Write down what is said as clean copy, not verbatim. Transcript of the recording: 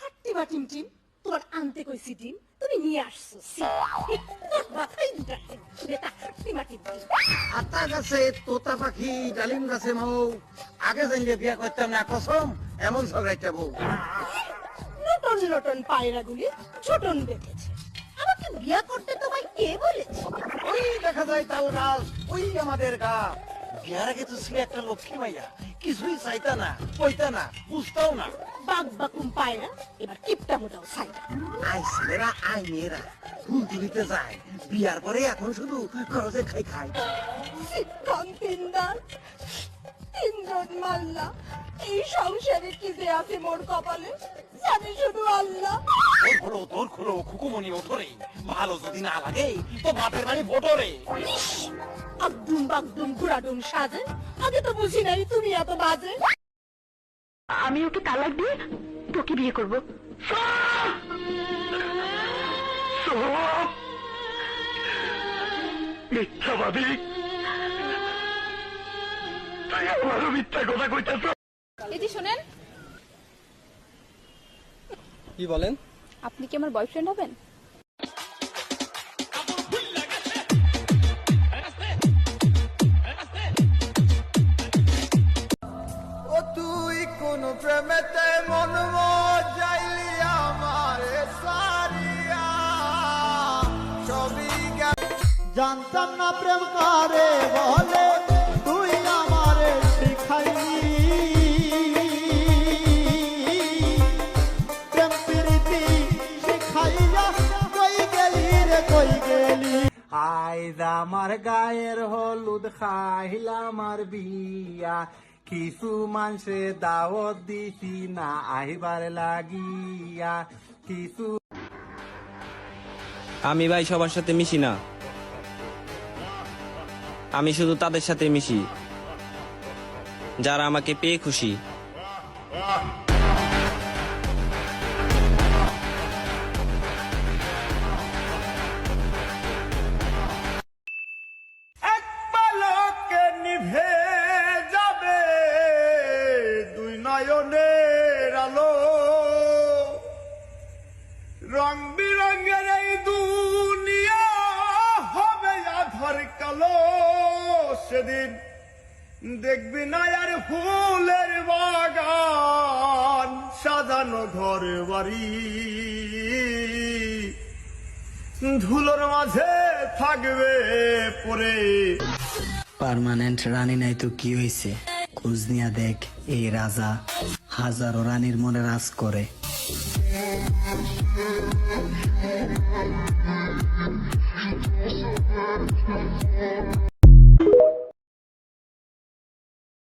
হাট্টিবা team team, তোমার আনতে কইছি ডিম, তুমি নিয়ে আসছো সি। মাথায় দুটা ডিম, বেটা হাট্টিবা টিম টিম। আতা গাছে তোতা পাখি, ডালিম গাছে মৌ, আগে জানলে বিয়া করতাম না কসম, এমন ঝগড়াইটা বউ। নটন নটন পায়রাগুলি ছোটন দেখেছে, আমাকে বিয়া করতে তোমায় কে বলেছে? ওই দেখা যায় তাল গাছ, ওই আমাদের গা। বিয়ার আগে তো ছিল একটা লক্ষ্মী মাইয়া, কিছুই চাইতা না, কইতা না, বুঝতাও না। বাঘ বাকুম পায়রা, এবার কিপটা মোটাও সাইডা। আই ছেলেরা আই মেয়েরা ফুল তুলিতে যায়, বিয়ার পরে এখন শুধু খরচে খাই খাই। শিক্ষণ তিনদার, তিনজন মাল্লা, এই সংসারে কি যে আছে মোর কপালে জানে শুধু আল্লাহ। তোর খোলো খুকুমনি ওঠরে, ভালো যদি না লাগে তো বাপের বাড়ি ভোটরে। আব্দুম বাগদুম ঘুরাডুম সাজে, আগে তো বুঝি নাই তুমি এত বাজে। আমি ওকে তালাক দিয়ে তোকে বিয়ে করব। মিথ্যাবাদী, তুই আমারও মিথ্যা কথা কইতেছ। এটি শোনেন, কি বলেন? আপনি কি আমার বয়ফ্রেন্ড হবেন? ও তুই কোন প্রেমেতে মন যাইলি আমারে সারিয়া, সবই জানতাম না প্রেম কারে বলে, তুই আমারে শিখাইলি প্রেম প্রীতি শিখাইয়া, কই গেলি রে কই গেলি। আইজ আমার গায়ের হলুদ খাইলাম আর বিয়া, কিছু মানুষে দাওয়াত দিছি না আহিবার লাগিয়া, কিছু আমি ভাই সবার সাথে মিশি না, আমি শুধু তাদের সাথে মিশি যারা আমাকে পেয়ে খুশি। এক পলকে নিভে যাবে দুই নয়নের আলো, রং বিরঙের এই দুনিয়া হবে আধার কালো, সেদিন দেখবি না আর ফুলের বাগান, সাজানো ঘর বাড়ি, ধুলোর মাঝে থাকবে পরে। পার্মানেন্ট রানী নাই তো কি হয়েছে, খোঁজ নিয়া দেখ এই রাজা হাজারো রানীর মনে রাজ করে।